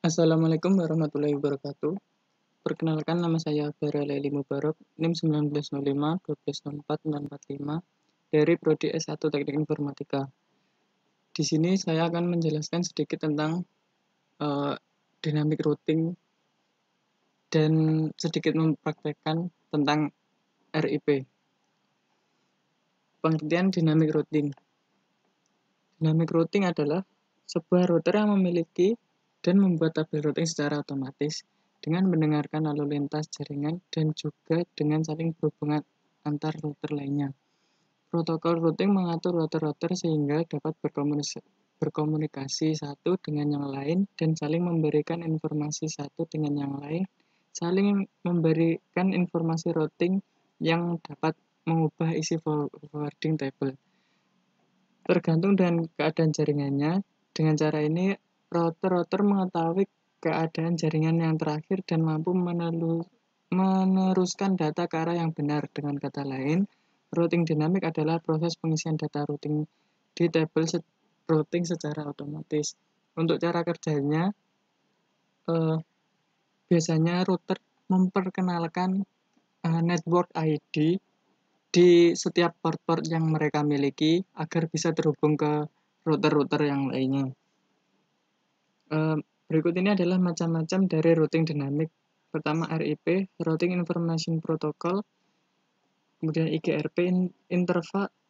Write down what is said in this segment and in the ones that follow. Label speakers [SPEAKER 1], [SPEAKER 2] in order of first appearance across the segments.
[SPEAKER 1] Assalamualaikum warahmatullahi wabarakatuh. Perkenalkan nama saya Bara Laili Mubarak, NIM 1905 1204 645 dari Prodi S1 Teknik Informatika. Di sini saya akan menjelaskan sedikit tentang eh, dynamic routing dan sedikit mempraktekkan tentang RIP. Pengertian dynamic routing. Dynamic routing adalah sebuah router yang memiliki dan membuat tabel routing secara otomatis dengan mendengarkan lalu lintas jaringan dan juga dengan saling berhubungan antar router lainnya. Protokol routing mengatur router-router sehingga dapat berkomunikasi satu dengan yang lain dan saling memberikan informasi satu dengan yang lain, saling memberikan informasi routing yang dapat mengubah isi forwarding table. Tergantung dengan keadaan jaringannya, dengan cara ini router-router mengetahui keadaan jaringan yang terakhir dan mampu meneruskan data ke arah yang benar. Dengan kata lain, routing dinamik adalah proses pengisian data routing di tabel routing secara otomatis. Untuk cara kerjanya, biasanya router memperkenalkan network ID di setiap port-port yang mereka miliki agar bisa terhubung ke router-router yang lainnya. Berikut ini adalah macam-macam dari routing dinamik. Pertama RIP, Routing Information Protocol, kemudian IGRP,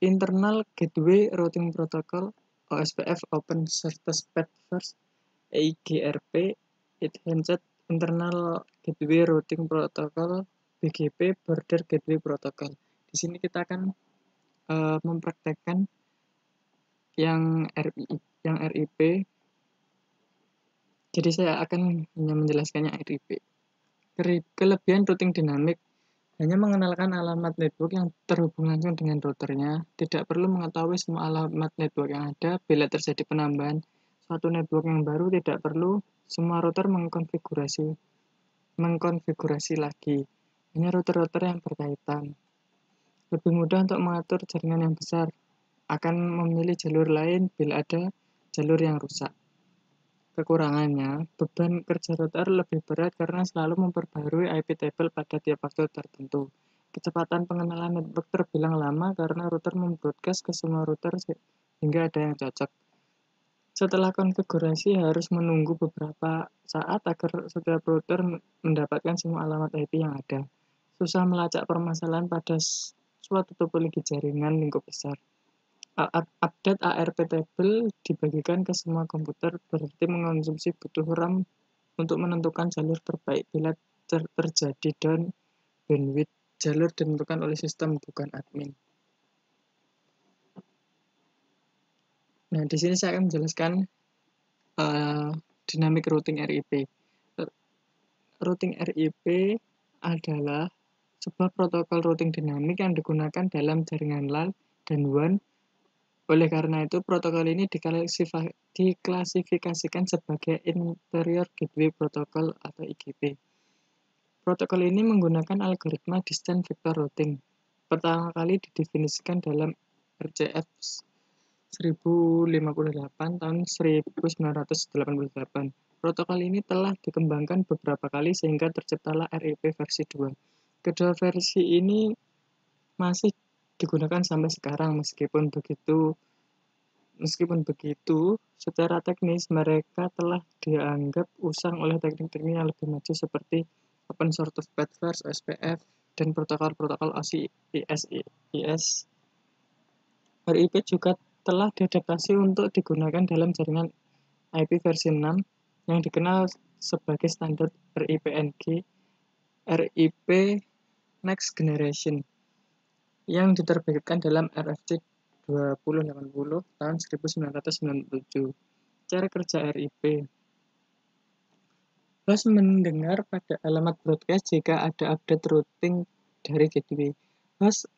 [SPEAKER 1] Internal Gateway Routing Protocol, OSPF, Open Shortest Path First, IGRP, Enhanced Internal Gateway Routing Protocol, BGP, Border Gateway Protocol. Di sini kita akan mempraktekkan yang RIP. Jadi saya akan hanya menjelaskannya RIP. Kelebihan routing dinamik hanya mengenalkan alamat network yang terhubung langsung dengan routernya. Tidak perlu mengetahui semua alamat network yang ada. Bila terjadi penambahan suatu network yang baru, tidak perlu semua router mengkonfigurasi lagi. Hanya router-router yang berkaitan. Lebih mudah untuk mengatur jaringan yang besar. Akan memilih jalur lain bila ada jalur yang rusak. Kekurangannya, beban kerja router lebih berat karena selalu memperbarui IP table pada tiap waktu tertentu. Kecepatan pengenalan network terbilang lama karena router membroadcast ke semua router hingga ada yang cocok. Setelah konfigurasi harus menunggu beberapa saat agar setiap router mendapatkan semua alamat IP yang ada. Susah melacak permasalahan pada suatu topologi jaringan lingkup besar. Update ARP table dibagikan ke semua komputer, berarti mengonsumsi butuh RAM untuk menentukan jalur terbaik bila terjadi down bandwidth. Jalur ditentukan oleh sistem, bukan admin. Nah, di sini saya akan menjelaskan dynamic routing RIP. Routing RIP adalah sebuah protokol routing dinamik yang digunakan dalam jaringan LAN dan WAN. Oleh karena itu, protokol ini diklasifikasikan sebagai Interior Gateway Protocol atau IGP. Protokol ini menggunakan algoritma Distance Vector Routing. Pertama kali didefinisikan dalam RCF 1058 tahun 1988. Protokol ini telah dikembangkan beberapa kali sehingga terciptalah RIP versi 2. Kedua versi ini masih digunakan sampai sekarang. Meskipun begitu, secara teknis mereka telah dianggap usang oleh teknik-teknik yang lebih maju seperti Open Shortest Path First (OSPF) dan protokol-protokol OSI IS. RIP juga telah diadaptasi untuk digunakan dalam jaringan IP versi 6 yang dikenal sebagai standar RIP-NG, RIP Next Generation, yang diterbitkan dalam RFC 2080 tahun 1997. Cara kerja RIP. Host mendengar pada alamat broadcast jika ada update routing dari gateway. Host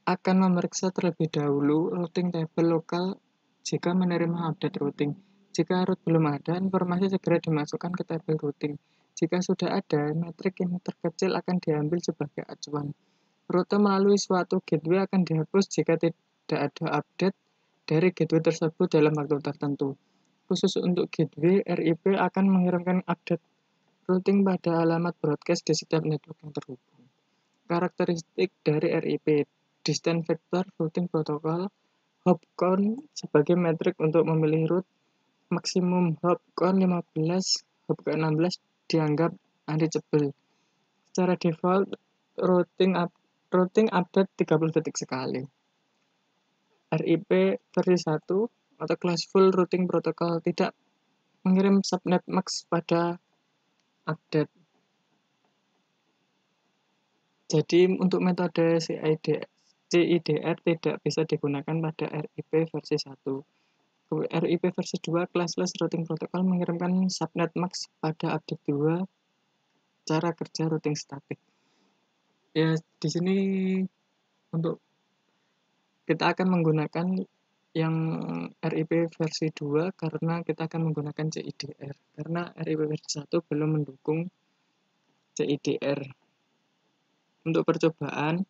[SPEAKER 1] akan memeriksa terlebih dahulu routing table lokal jika menerima update routing. Jika root belum ada, informasi segera dimasukkan ke tabel routing. Jika sudah ada, metrik yang terkecil akan diambil sebagai acuan. Rute melalui suatu gateway akan dihapus jika tidak ada update dari gateway tersebut dalam waktu tertentu. Khusus untuk gateway, RIP akan mengirimkan update routing pada alamat broadcast di setiap network yang terhubung. Karakteristik dari RIP: Distance Vector Routing Protocol, hop count sebagai metrik untuk memilih route, maksimum hop count 15, hop ke 16 dianggap unreachable. Secara default, routing update 30 detik sekali. RIP versi 1 atau Classful Routing Protocol tidak mengirim subnet max pada update. Jadi untuk metode CIDR tidak bisa digunakan pada RIP versi 1. RIP versi 2 Classless Routing Protocol mengirimkan subnet max pada update 2. Cara kerja routing statik. Ya, di sini untuk kita akan menggunakan yang RIP versi 2 karena kita akan menggunakan CIDR. Karena RIP versi 1 belum mendukung CIDR. Untuk percobaan,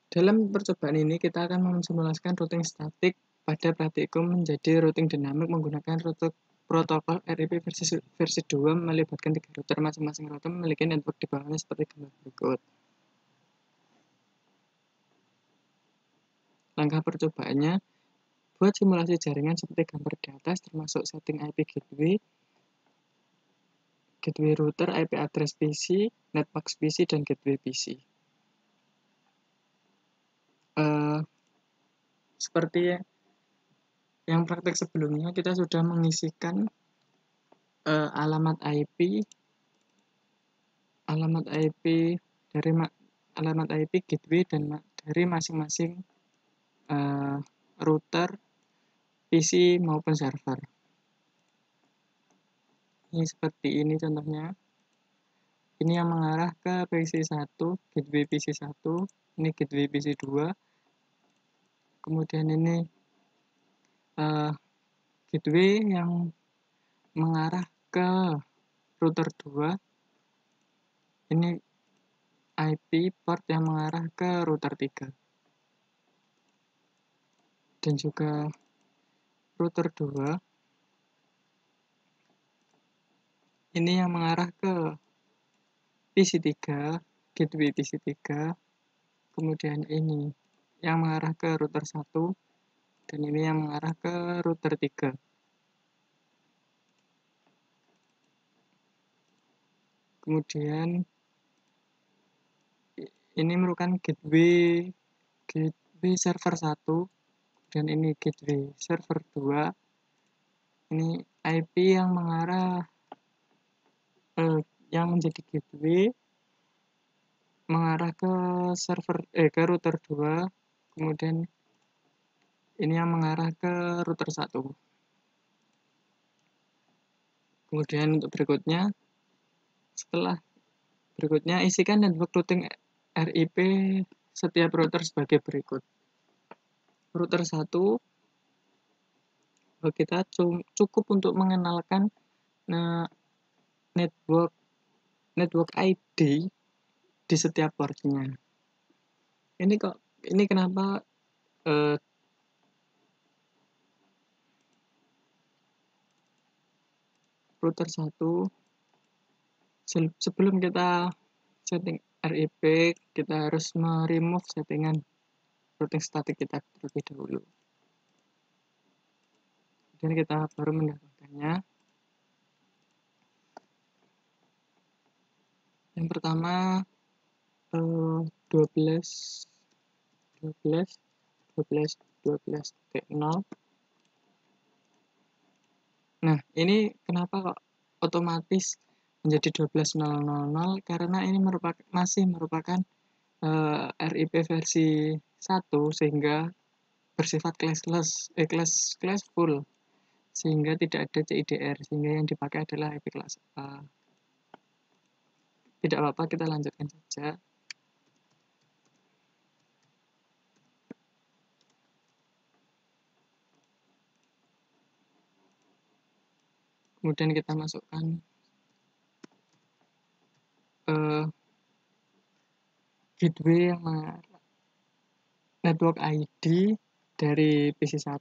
[SPEAKER 1] dalam percobaan ini kita akan mensimulasikan routing statik pada praktikum menjadi routing dinamik menggunakan protokol RIP versi 2 melibatkan 3 router. Masing-masing router memiliki network di bawahnya seperti gambar berikut. Langkah percobaannya, buat simulasi jaringan seperti gambar di atas termasuk setting IP gateway router, IP address PC, netbox PC, dan gateway PC. Seperti yang praktek sebelumnya, kita sudah mengisikan alamat IP gateway dan dari masing-masing router, PC maupun server. Ini seperti ini contohnya. Ini yang mengarah ke PC1, gateway PC1, ini gateway PC2. Kemudian ini gateway yang mengarah ke router 2. Ini IP port yang mengarah ke router 3. Dan juga router 2 ini yang mengarah ke PC3, gateway PC3. Kemudian ini yang mengarah ke router 1 dan ini yang mengarah ke router 3. Kemudian ini merupakan gateway server 1 dan ini gateway server 2. Ini IP yang mengarah yang menjadi gateway mengarah ke router 2. Kemudian ini yang mengarah ke router 1. Kemudian untuk berikutnya isikan network routing RIP setiap router sebagai berikut. Router 1 kita cukup untuk mengenalkan network ID di setiap portnya. Ini kenapa router 1 sebelum kita setting RIP kita harus remove settingan routing statik kita terlebih dahulu. Dan kita baru mendapatkannya. Yang pertama 12.0. Nah, ini kenapa kok otomatis menjadi 12.000? Karena ini masih merupakan RIP versi 1 sehingga bersifat classful sehingga tidak ada CIDR, sehingga yang dipakai adalah IP kelas A. Tidak apa-apa, kita lanjutkan saja. Kemudian kita masukkan gateway yang mengarah. network ID dari PC1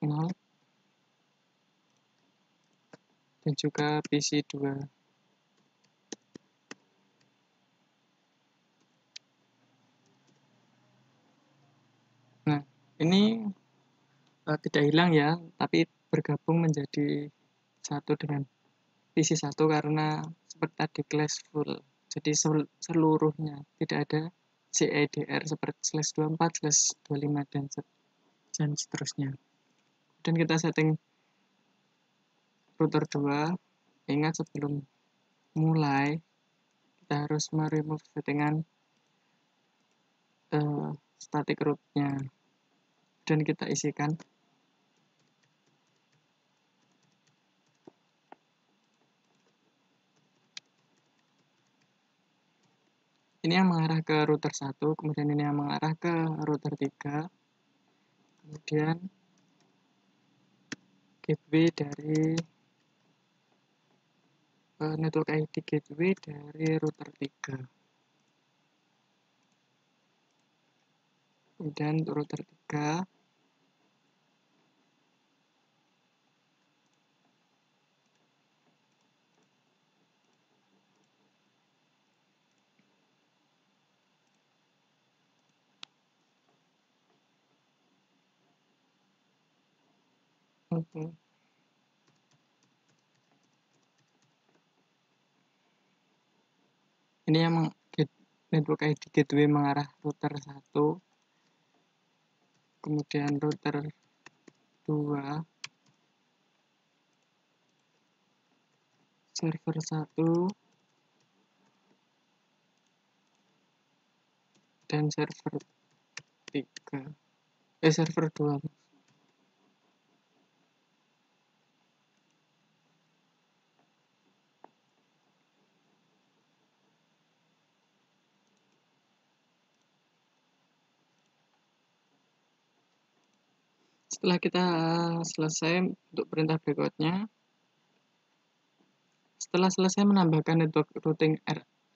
[SPEAKER 1] 0 dan juga PC2. Nah, ini tidak hilang ya, tapi bergabung menjadi satu dengan PC1 karena seperti tadi classful. Jadi seluruhnya tidak ada CEDR seperti /24, /25 dan seterusnya. Dan kita setting router 2. Ingat sebelum mulai kita harus meremove settingan static root-nya dan kita isikan ini yang mengarah ke router 1, kemudian ini yang mengarah ke router 3, kemudian gateway dari network ID gateway dari router 3. Kemudian untuk router 3 ini yang network ID gateway mengarah router 1, kemudian router 2, server 1, dan server 3. Server 2. Setelah kita selesai untuk perintah berikutnya, setelah selesai menambahkan network routing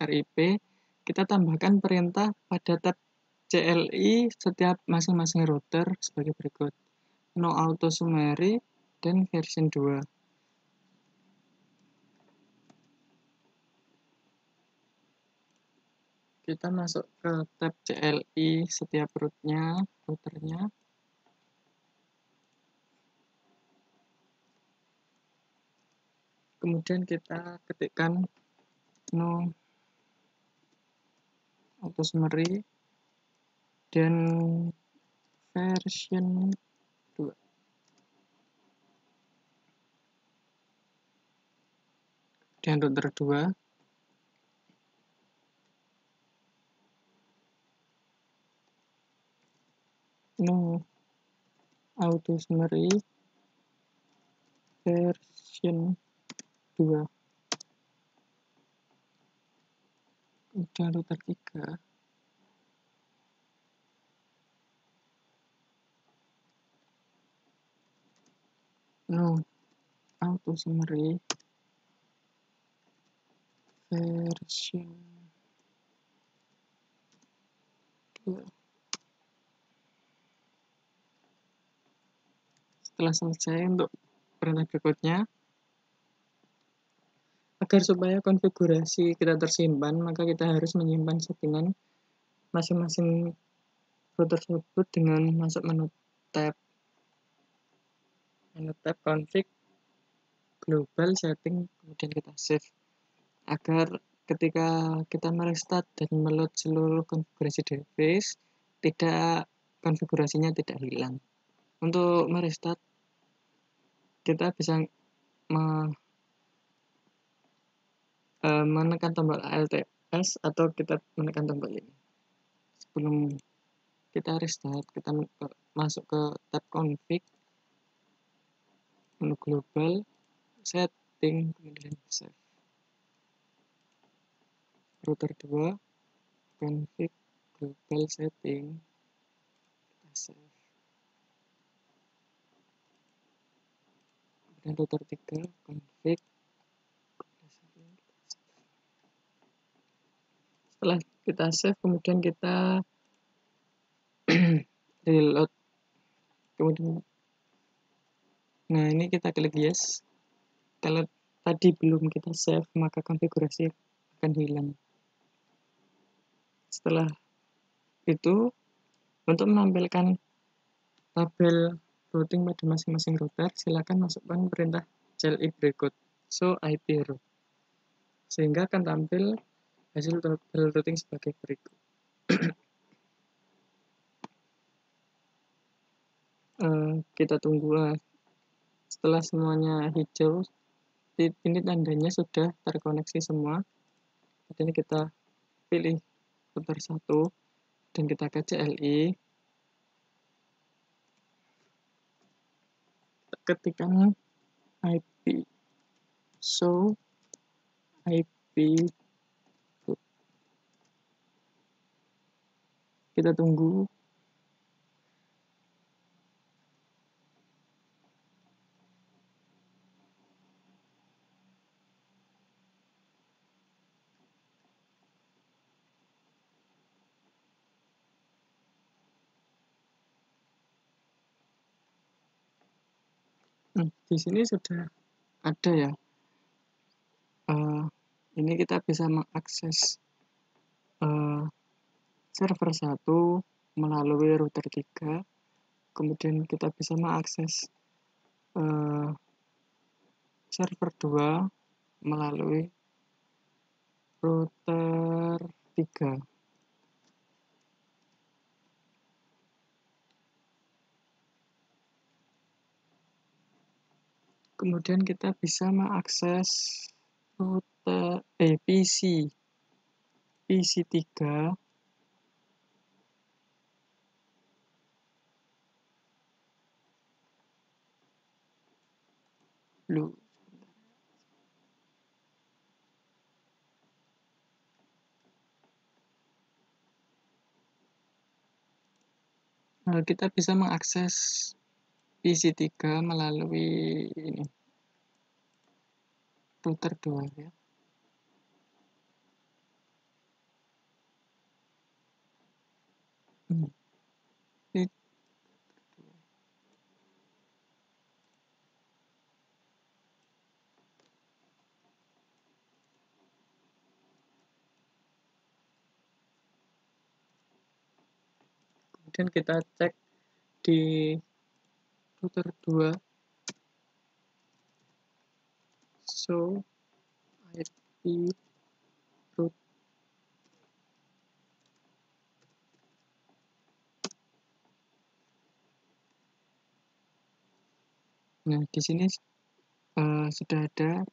[SPEAKER 1] RIP, kita tambahkan perintah pada tab CLI setiap masing-masing router sebagai berikut. No auto summary dan version 2. Kita masuk ke tab CLI setiap routernya. Kemudian kita ketikkan no auto summary dan version 2. Dan router 2 no auto summary version 2. Kemudian router 3 no auto summary version 2. Setelah selesai untuk perintah berikutnya, agar supaya konfigurasi kita tersimpan, maka kita harus menyimpan settingan masing-masing router tersebut dengan masuk menu tab config, global setting, kemudian kita save agar ketika kita merestart dan meload seluruh konfigurasi device, konfigurasinya tidak hilang. Untuk merestart, kita bisa menekan tombol ALTS atau kita menekan tombol ini. Sebelum kita restart, kita masuk ke tab config, menu global, setting, kemudian save. Router 2, config, global setting, kita save. Kemudian router 3, config, setelah kita save, kemudian kita reload, kemudian nah ini kita klik yes. Kalau tadi belum kita save, maka konfigurasi akan hilang. Setelah itu, untuk menampilkan tabel routing pada masing-masing router, silakan masukkan perintah cell berikut show IP route, sehingga akan tampil hasil tabel routing sebagai berikut. Kita tunggu. Setelah semuanya hijau, ini tandanya sudah terkoneksi semua. Jadi kita pilih router 1 dan kita ke CLI, ketikkan IP show IP route. Kita tunggu. Di sini sudah ada ya. Ini kita bisa mengakses server 1 melalui router 3, kemudian kita bisa mengakses server 2 melalui router 3. Kemudian kita bisa mengakses router PC 3 blue. Kita bisa mengakses PC 3 melalui ini router 2 ya. Kemudian kita cek di router 2 show IP route. Nah, di sini sudah ada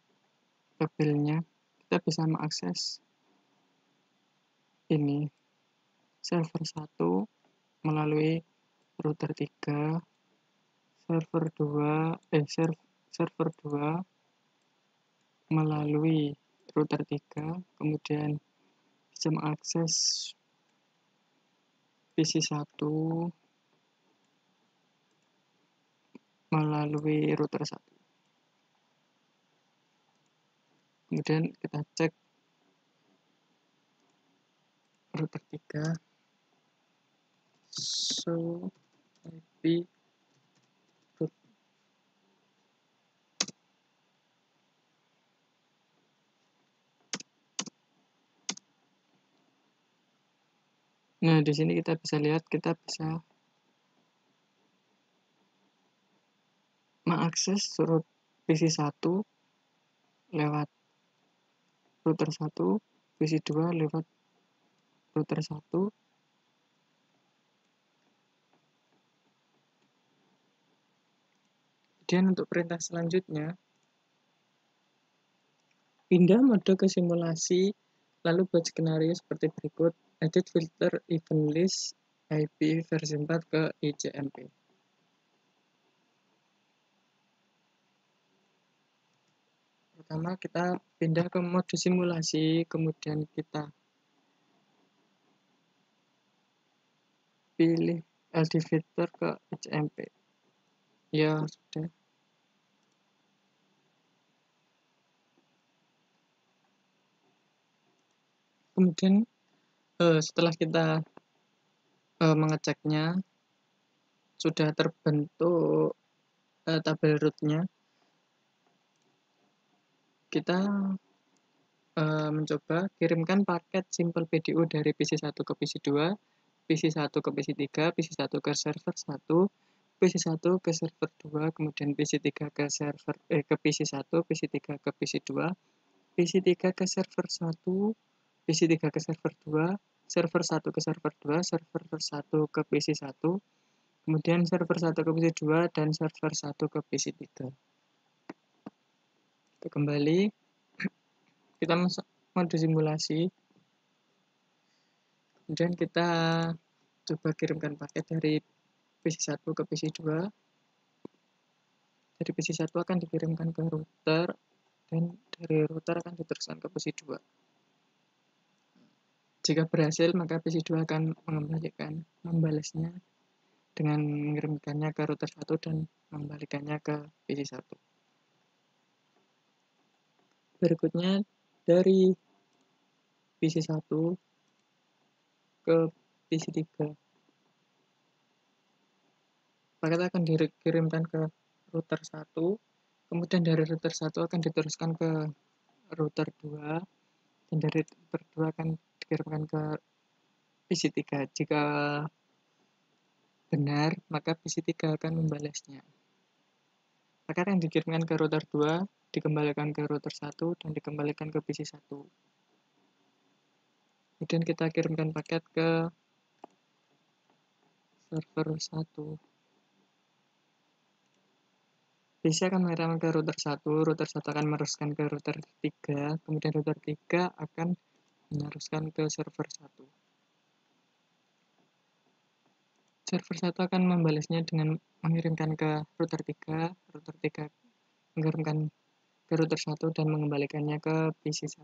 [SPEAKER 1] tabelnya. Kita bisa mengakses ini server 1 melalui router 3, server 2 server 2 melalui router 3, kemudian bisa mengakses PC 1 melalui router 1. Kemudian kita cek router 3 show IP route. Nah, di sini kita bisa lihat, kita bisa mengakses route PC 1 lewat router 1, PC 2 lewat router 1. Kemudian untuk perintah selanjutnya, pindah mode ke simulasi, lalu buat skenario seperti berikut. Edit filter event list IP versi 4 ke ICMP. Pertama kita pindah ke mode simulasi, kemudian kita pilih LD filter ke ICMP. Ya, sudah. Kemudian Setelah kita mengeceknya, sudah terbentuk tabel root-nya, kita mencoba kirimkan paket simple PDU dari PC1 ke PC2, PC1 ke PC3, PC1 ke server 1, PC1 ke server 2, kemudian PC3 ke server ke PC1, PC3 ke PC2, PC3 ke server 1, PC3 ke server 2, server 1 ke server 2, server 1 ke PC1, kemudian server 1 ke PC2, dan server 1 ke PC3. Kita kembali, kita masuk mode simulasi, kemudian kita coba kirimkan paket dari PC1 ke PC2. Dari PC1 akan dikirimkan ke router, dan dari router akan diteruskan ke PC2. Jika berhasil, maka PC2 akan membalasnya dengan mengirimkannya ke router 1 dan mengembalikannya ke PC1. Berikutnya, dari PC1 ke PC3. Paket akan dikirimkan ke router 1, kemudian dari router 1 akan diteruskan ke router 2, dan dari router 2 akan dikirimkan ke PC3. Jika benar, maka PC3 akan membalasnya. Paket yang dikirimkan ke router 2 dikembalikan ke router 1 dan dikembalikan ke PC1. Kemudian kita kirimkan paket ke server 1. PC akan mengirimkan ke router 1 akan meneruskan ke router 3, kemudian router 3 akan meneruskan ke server 1. Server 1 akan membalasnya dengan mengirimkan ke router 3 mengirimkan ke router 1 dan mengembalikannya ke PC1.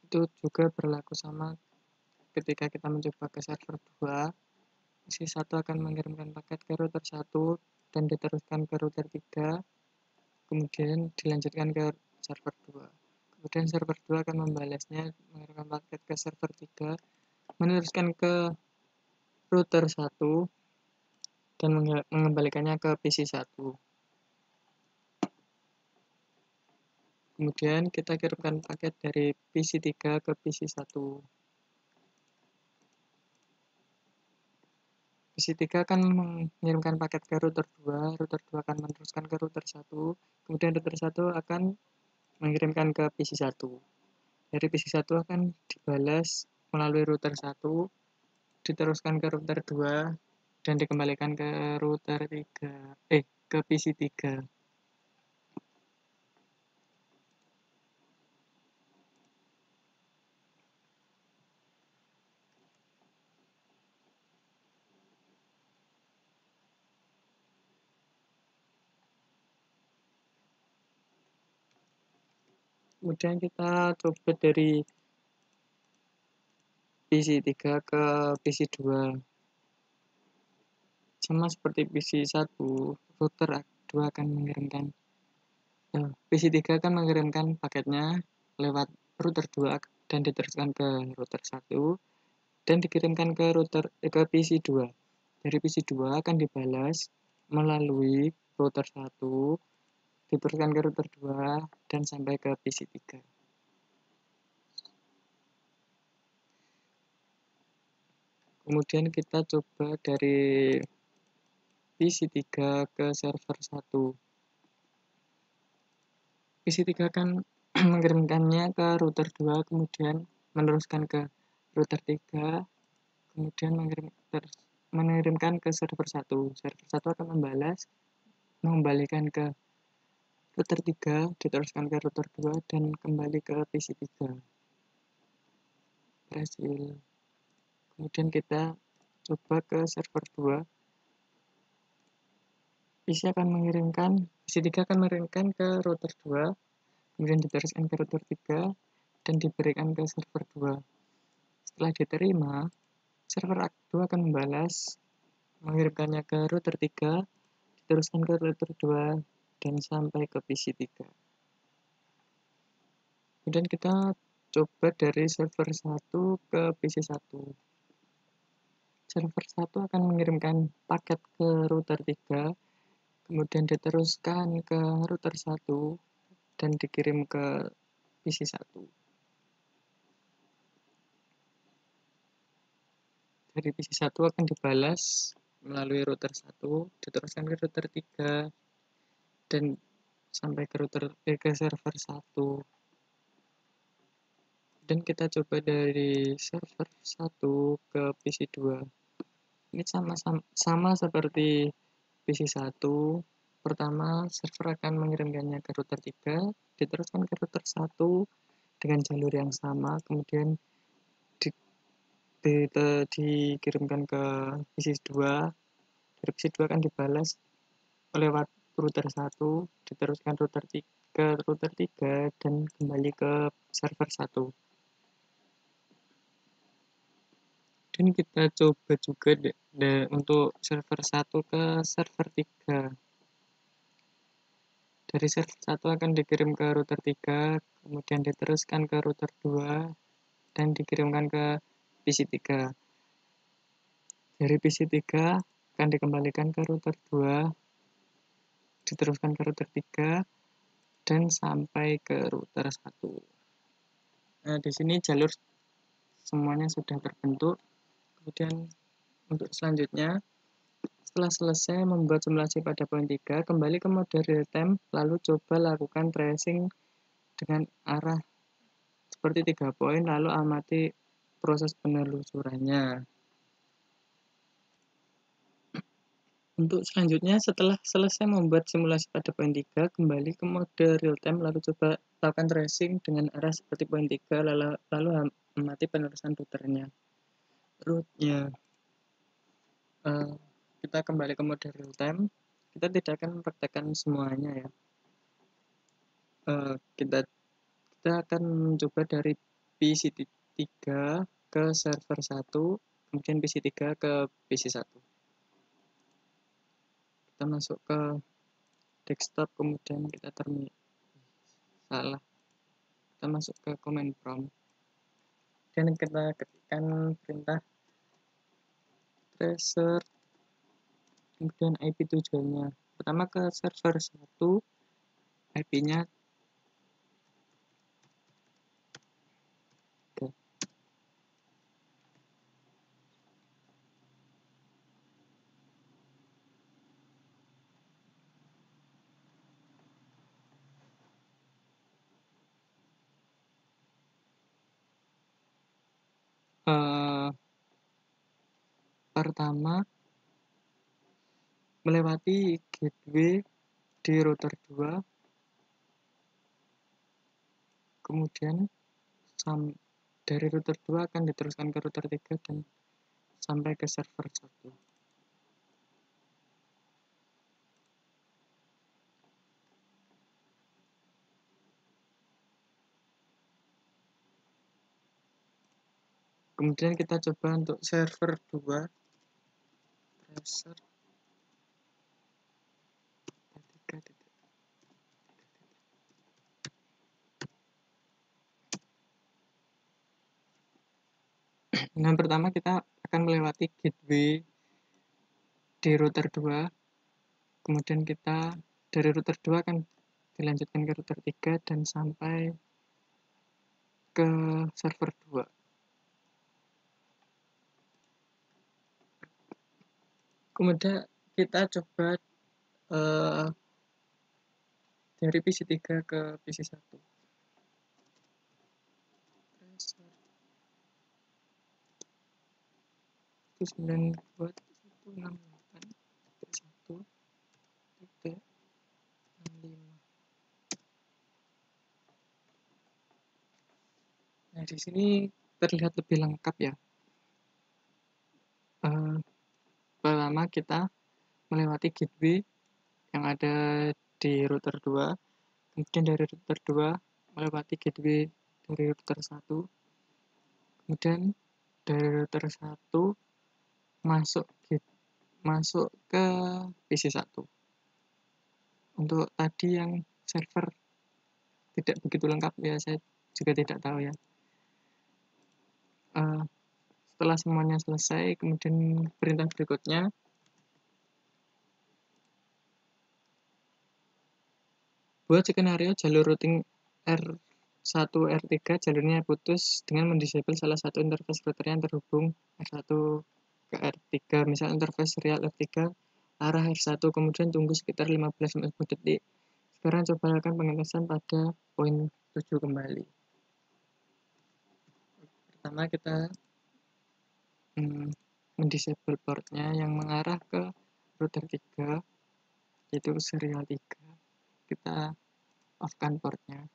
[SPEAKER 1] Itu juga berlaku sama ketika kita mencoba ke server 2. PC1 akan mengirimkan paket ke router 1 dan diteruskan ke router 3, kemudian dilanjutkan ke server 2. Kemudian server 2 akan membalasnya, mengirimkan paket ke server 3, meneruskan ke router 1, dan mengembalikannya ke PC1. Kemudian kita kirimkan paket dari PC3 ke PC1. PC3 akan mengirimkan paket ke router 2 akan meneruskan ke router 1, kemudian router 1 akan mengirimkan ke PC1. Dari PC1 akan dibalas melalui router 1, diteruskan ke router 2, dan dikembalikan ke router 3, ke PC3. Kemudian kita coba dari PC3 ke PC2. Sama seperti PC1, router 2 akan mengirimkan PC3 akan mengirimkan paketnya lewat router 2 dan diteruskan ke router 1 dan dikirimkan ke ke PC2. Dari PC2 akan dibalas melalui router 1, diteruskan ke router 2 dan sampai ke PC3. Kemudian kita coba dari PC3 ke server 1. PC3 akan mengirimkannya ke router 2, kemudian meneruskan ke router 3, kemudian mengirimkan ke server 1. Server 1 akan membalas, mengembalikan ke router 3, diteruskan ke router 2, dan kembali ke PC3. Berhasil. Kemudian kita coba ke server 2. PC3 akan mengirimkan ke router 2, kemudian diteruskan ke router 3, dan diberikan ke server 2. Setelah diterima, server 2 akan membalas, mengirimkannya ke router 3, diteruskan ke router 2, dan sampai ke PC3. Kemudian kita coba dari server 1 ke PC 1. Server 1 akan mengirimkan paket ke router 3, kemudian diteruskan ke router 1 dan dikirim ke PC 1. Dari PC 1 akan dibalas melalui router 1, diteruskan ke router 3 dan sampai ke server 1. Dan kita coba dari server 1 ke PC 2. Ini sama seperti PC 1. Pertama, server akan mengirimkannya ke router 3, diteruskan ke router 1 dengan jalur yang sama, kemudian dikirimkan ke PC 2. Dari PC 2 akan dibalas lewat router 1, diteruskan ke router 3 dan kembali ke server 1. Dan kita coba juga untuk server 1 ke server 3. Dari server 1 akan dikirim ke router 3, kemudian diteruskan ke router 2 dan dikirimkan ke PC 3. Dari PC 3 akan dikembalikan ke router 2, diteruskan ke router 3 dan sampai ke router 1. Nah, di sini jalur semuanya sudah terbentuk. Kemudian untuk selanjutnya, setelah selesai membuat simulasi pada poin 3, kembali ke mode real time, lalu coba lakukan tracing dengan arah seperti 3 poin, lalu amati proses penelusurannya. Untuk selanjutnya, setelah selesai membuat simulasi pada poin 3, kembali ke mode real time, lalu coba lakukan tracing dengan arah seperti poin 3, lalu amati penerusan routernya. Kita kembali ke mode real time. Kita tidak akan mempraktekkan semuanya ya. Kita akan mencoba dari PC 3 ke server 1, kemudian PC 3 ke PC 1. Kita masuk ke desktop, kemudian kita masuk ke command prompt dan kita ketikkan perintah tracer, kemudian IP tujuannya. Pertama ke server 1, IP-nya pertama melewati gateway di router 2, kemudian dari router 2 akan diteruskan ke router 3 dan sampai ke server 1. Kemudian kita coba untuk server 2, tracer 3. Nah, pertama kita akan melewati gateway di router 2, kemudian kita dari router 2 akan dilanjutkan ke router 3 dan sampai ke server 2. Kemudian kita coba dari PC 3 ke PC 1. Tracer 192.168.1.65. Nah, di sini terlihat lebih lengkap ya. Pertama kita melewati gateway yang ada di router 2, kemudian dari router 2 melewati gateway dari router 1, kemudian dari router 1 masuk ke PC 1. Untuk tadi yang server tidak begitu lengkap ya, saya juga tidak tahu ya. Setelah semuanya selesai, kemudian perintah berikutnya buat skenario jalur routing R1 R3 jalurnya putus dengan mendisable salah satu interface router yang terhubung R1 ke R3, misal interface serial R3 arah R1, kemudian tunggu sekitar 15-20 detik. Sekarang coba lakukan pengetesan pada poin 7 kembali. Pertama kita mendisable portnya yang mengarah ke router 3, yaitu serial 3. Kita off-kan portnya.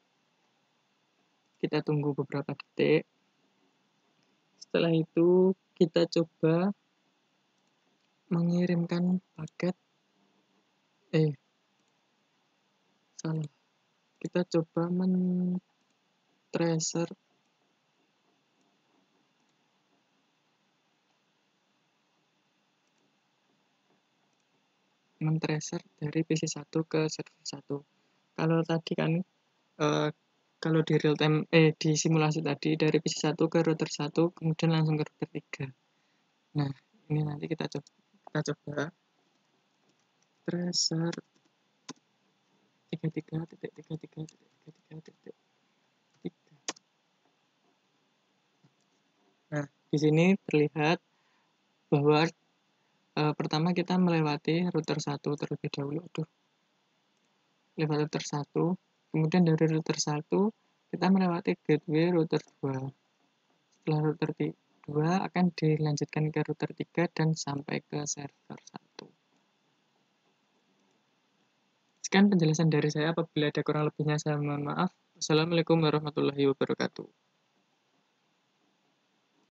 [SPEAKER 1] Kita tunggu beberapa detik. Setelah itu kita coba mengirimkan paket kita coba men-tracer dari PC1 ke server 1. Kalau tadi kan kalau di real time di simulasi tadi dari PC1 ke router 1 kemudian langsung ke router 3. Nah, ini nanti kita coba tracer 33.33.33.3. Nah, di sini terlihat bahwa pertama kita melewati router 1 terlebih dahulu. Lewat router 1, kemudian dari router 1 kita melewati gateway router 2. Setelah router 2 akan dilanjutkan ke router 3 dan sampai ke server 1. Sekian penjelasan dari saya, apabila ada kurang lebihnya saya mohon maaf. Wassalamualaikum warahmatullahi wabarakatuh.